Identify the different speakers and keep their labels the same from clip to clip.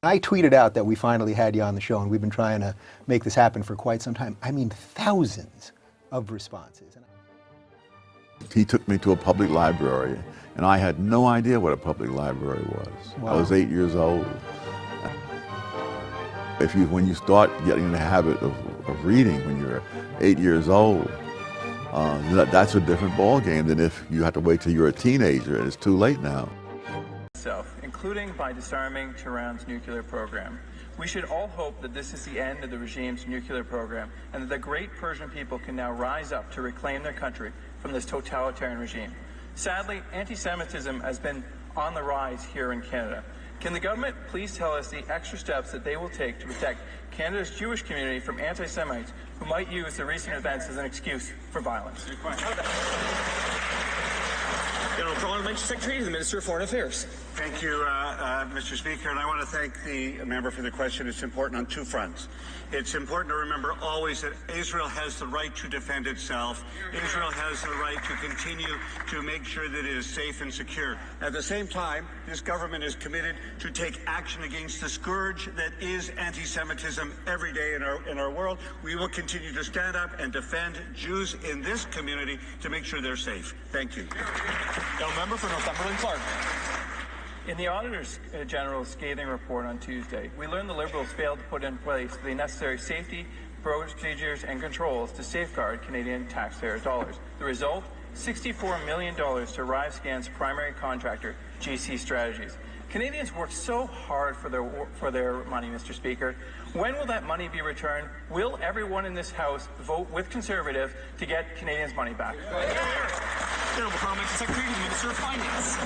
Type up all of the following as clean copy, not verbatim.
Speaker 1: I tweeted out that we finally had you on the show, and we've been trying to make this happen for quite some time. I mean, thousands of responses.
Speaker 2: He took me to a public library, and I had no idea what a public library was.
Speaker 1: Wow.
Speaker 2: I was 8 years old. When you start getting in the habit of reading when you're 8 years old, that's a different ballgame than if you have to wait till you're a teenager and it's too late now.
Speaker 3: Including by disarming Tehran's nuclear program. We should all hope that this is the end of the regime's nuclear program and that the great Persian people can now rise up to reclaim their country from this totalitarian regime. Sadly, anti-Semitism has been on the rise here in Canada. Can the government please tell us the extra steps that they will take to protect Canada's Jewish community from anti-Semites who might use the recent events as an excuse for violence?
Speaker 4: Parliamentary Secretary to the Minister of Foreign Affairs.
Speaker 5: Thank you, Mr. Speaker, and I want to thank the member for the question. It's important on two fronts. It's important to remember always that Israel has the right to defend itself. Israel has the right to continue to make sure that it is safe and secure. At the same time, this government is committed to take action against the scourge that is anti-Semitism every day in our world. We will continue to stand up and defend Jews in this community to make sure they're safe. Thank you.
Speaker 4: Member for Northumberland Clark.
Speaker 3: In the Auditor General's scathing report on Tuesday, we learned the Liberals failed to put in place the necessary safety, procedures, and controls to safeguard Canadian taxpayers' dollars. The result? $64 million to ArriveScan's primary contractor, GC Strategies. Canadians work so hard for their money, Mr. Speaker. When will that money be returned? Will everyone in this House vote with Conservative to get Canadians' money back?
Speaker 4: Parliamentary Secretary to the Minister of Finance.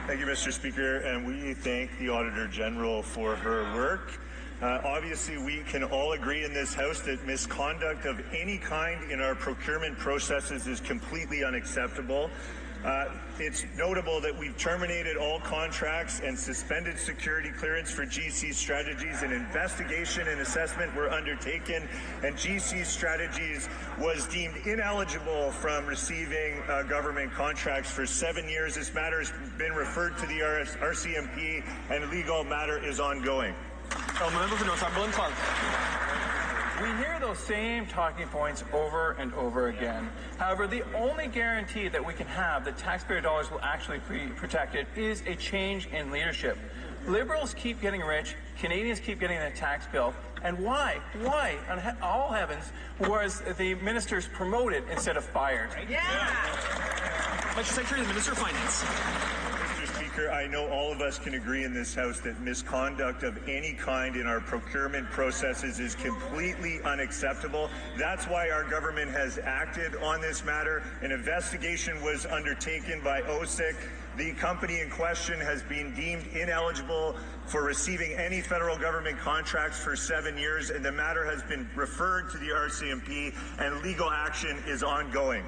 Speaker 6: Thank you, Mr. Speaker, and we thank the Auditor General for her work. Obviously, we can all agree in this House that misconduct of any kind in our procurement processes is completely unacceptable. It's notable that we've terminated all contracts and suspended security clearance for GC Strategies. An investigation and assessment were undertaken, and GC Strategies was deemed ineligible from receiving government contracts for 7 years. This matter has been referred to the RCMP, and legal matter is ongoing.
Speaker 4: Member for Northumberland Clark.
Speaker 3: We hear those same talking points over and over again. However, the only guarantee that we can have that taxpayer dollars will actually be protected is a change in leadership. Liberals keep getting rich, Canadians keep getting the tax bill, and why, on all heavens, was the ministers promoted instead of fired?
Speaker 4: Secretary to the Minister of Finance.
Speaker 6: I know all of us can agree in this House that misconduct of any kind in our procurement processes is completely unacceptable. That's why our government has acted on this matter. An investigation was undertaken by OSIC. The company in question has been deemed ineligible for receiving any federal government contracts for 7 years, and the matter has been referred to the RCMP, and legal action is ongoing.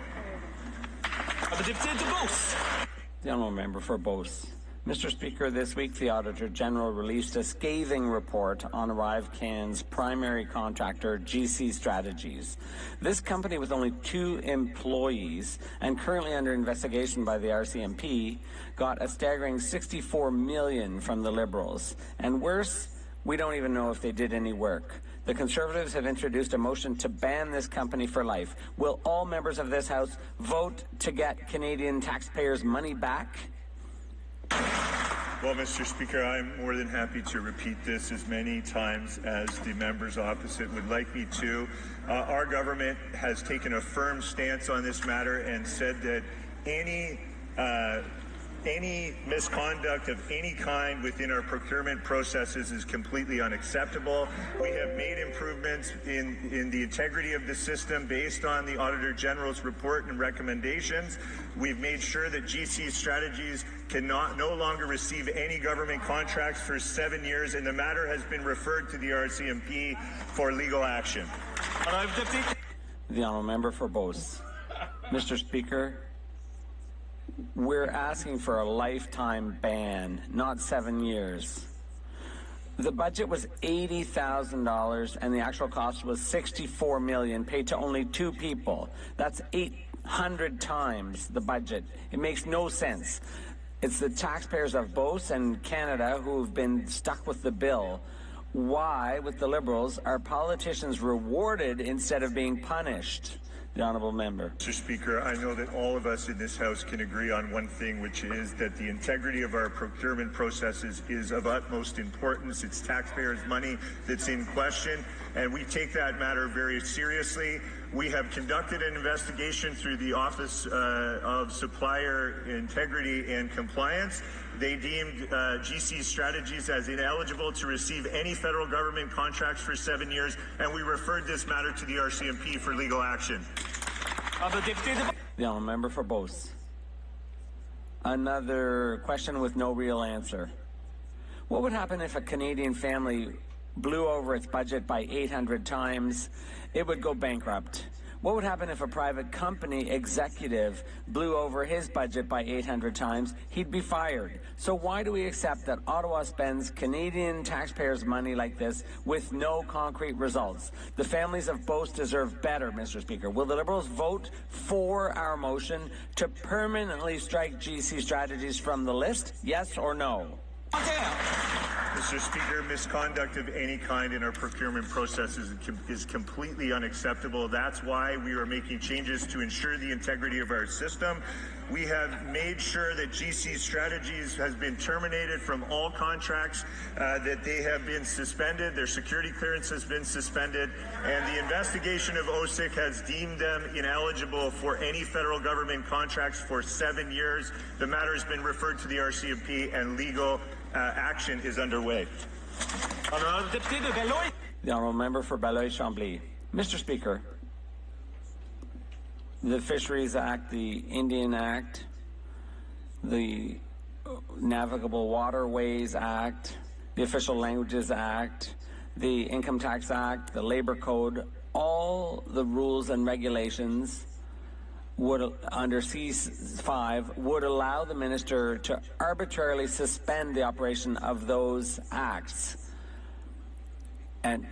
Speaker 7: The honourable member for Beauce. Mr. Speaker, this week the Auditor General released a scathing report on ArriveCan's primary contractor, GC Strategies. This company, with only 2 employees and currently under investigation by the RCMP, got a staggering $64 million from the Liberals. And worse, we don't even know if they did any work. The Conservatives have introduced a motion to ban this company for life. Will all members of this House vote to get Canadian taxpayers' money back?
Speaker 6: Well, Mr. Speaker, I'm more than happy to repeat this as many times as the members opposite would like me to. Our government has taken a firm stance on this matter and said that any misconduct of any kind within our procurement processes is completely unacceptable. We have made improvements in the integrity of the system based on the Auditor General's report and recommendations. We've made sure that GC Strategies cannot no longer receive any government contracts for 7 years, and the matter has been referred to the RCMP for legal action.
Speaker 7: The honourable member for Beauce. Mr. Speaker, we're asking for a lifetime ban, not 7 years. The budget was $80,000 and the actual cost was $64 million, paid to only 2 people. That's 800 times the budget. It makes no sense. It's the taxpayers of both and Canada who have been stuck with the bill. Why, with the Liberals, are politicians rewarded instead of being punished? The honourable member.
Speaker 6: Mr. Speaker, I know that all of us in this House can agree on one thing, which is that the integrity of our procurement processes is of utmost importance. It's taxpayers' money that's in question, and we take that matter very seriously. We have conducted an investigation through the Office of Supplier Integrity and Compliance. They deemed GC Strategies as ineligible to receive any federal government contracts for 7 years, and we referred this matter to the RCMP for legal action.
Speaker 7: The honourable member for both. Another question with no real answer. What would happen if a Canadian family blew over its budget by 800 times? It would go bankrupt. What would happen if a private company executive blew over his budget by 800 times? He'd be fired. So why do we accept that Ottawa spends Canadian taxpayers' money like this with no concrete results? The families of both deserve better, Mr. Speaker. Will the Liberals vote for our motion to permanently strike GC Strategies from the list? Yes or no?
Speaker 6: Mr. Speaker, misconduct of any kind in our procurement process is completely unacceptable. That's why we are making changes to ensure the integrity of our system. We have made sure that GC Strategies has been terminated from all contracts, that they have been suspended, their security clearance has been suspended, and the investigation of OSIC has deemed them ineligible for any federal government contracts for 7 years. The matter has been referred to the RCMP and legal action is underway.
Speaker 7: The honourable member for Belleuil-Chambly. Mr. Speaker, the Fisheries Act, the Indian Act, the Navigable Waterways Act, the Official Languages Act, the Income Tax Act, the Labour Code, all the rules and regulations would, under C5, would allow the minister to arbitrarily suspend the operation of those acts. And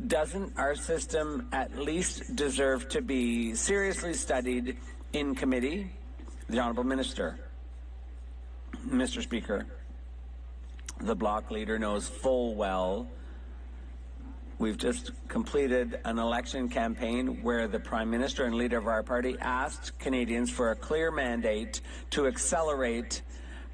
Speaker 7: doesn't our system at least deserve to be seriously studied in committee? The Honourable Minister. Mr. Speaker, the Bloc leader knows full well we've just completed an election campaign where the Prime Minister and leader of our party asked Canadians for a clear mandate to accelerate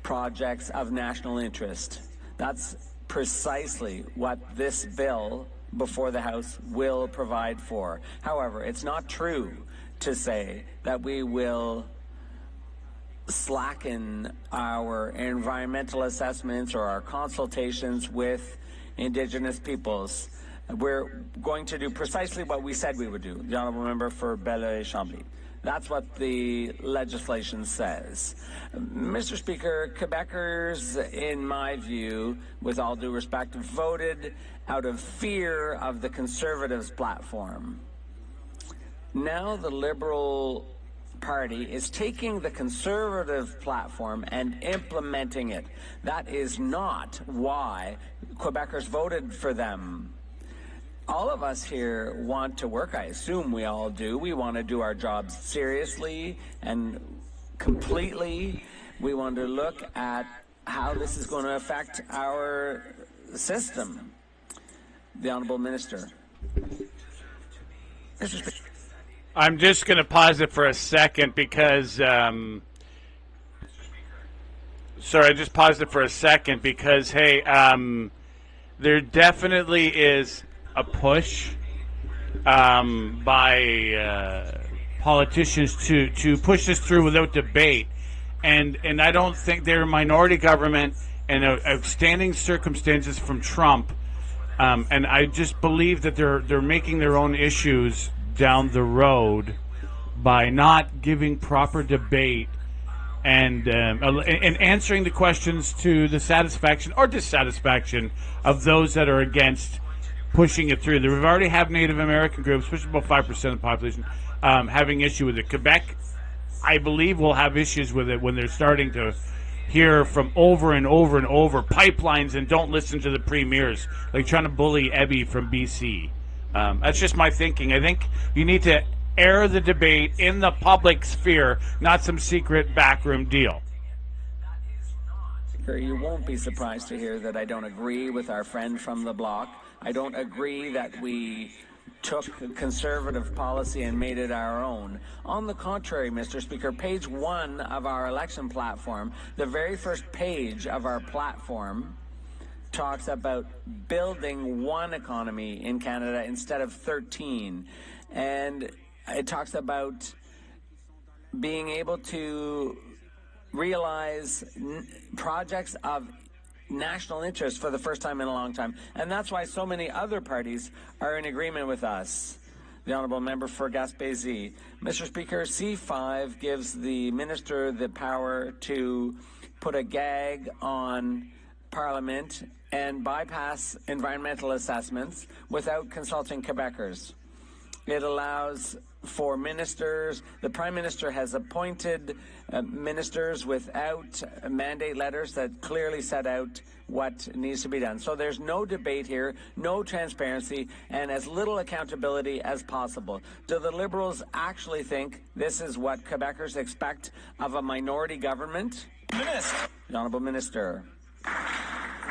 Speaker 7: projects of national interest. That's precisely what this bill before the House will provide for. However, it's not true to say that we will slacken our environmental assessments or our consultations with Indigenous peoples. We're going to do precisely what we said we would do. The honourable member for Belleuil-Chambly. That's what the legislation says. Mr. Speaker, Quebecers, in my view, with all due respect, voted out of fear of the Conservatives' platform. Now the Liberal Party is taking the Conservative platform and implementing it. That is not why Quebecers voted for them. All of us here want to work. I assume we all do. We want to do our jobs seriously and completely. We want to look at how this is going to affect our system. The Honourable Minister.
Speaker 8: I'm just going to pause it for a second because, sorry, I just paused it for a second because, hey, there definitely is a push by politicians to push this through without debate, and I don't think they're a minority government and outstanding circumstances from Trump, and I just believe that they're making their own issues down the road by not giving proper debate and answering the questions to the satisfaction or dissatisfaction of those that are against pushing it through. We've already have Native American groups, which is about 5% of the population, having issue with it. Quebec, I believe, will have issues with it when they're starting to hear from over and over and over pipelines and don't listen to the premiers, like trying to bully Ebby from BC. That's just my thinking. I think you need to air the debate in the public sphere, not some secret backroom deal.
Speaker 7: Speaker, you won't be surprised to hear that I don't agree with our friend from the bloc. I don't agree that we took conservative policy and made it our own. On the contrary, Mr. Speaker, page 1 of our election platform, the very first page of our platform, talks about building one economy in Canada instead of 13. And it talks about being able to realize projects of national interest for the first time in a long time. And that's why so many other parties are in agreement with us. The Honourable Member for Gaspésie. Mr. Speaker, C5 gives the Minister the power to put a gag on Parliament and bypass environmental assessments without consulting Quebecers. It allows for ministers. The Prime Minister has appointed ministers without mandate letters that clearly set out what needs to be done. So there's no debate here, no transparency, and as little accountability as possible. Do the Liberals actually think this is what Quebecers expect of a minority government?
Speaker 4: Minister.
Speaker 7: The Honourable Minister.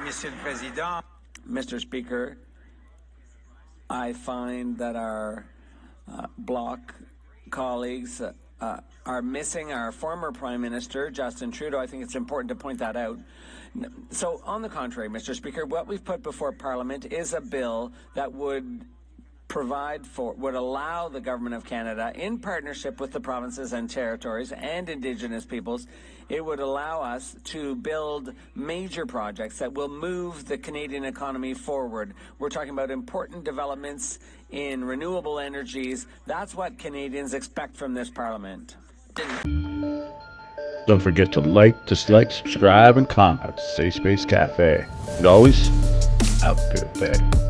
Speaker 9: Monsieur le Président.
Speaker 7: Mr. Speaker, I find that our bloc colleagues are missing our former Prime Minister, Justin Trudeau. I think it's important to point that out. So, on the contrary, Mr. Speaker, what we've put before Parliament is a bill that would allow the Government of Canada, in partnership with the provinces and territories and Indigenous peoples, it would allow us to build major projects that will move the Canadian economy forward. We're talking about important developments in renewable energies. That's what Canadians expect from this Parliament.
Speaker 10: Don't forget to like, dislike, subscribe, and comment. Safe Space Cafe. And always, have a good day.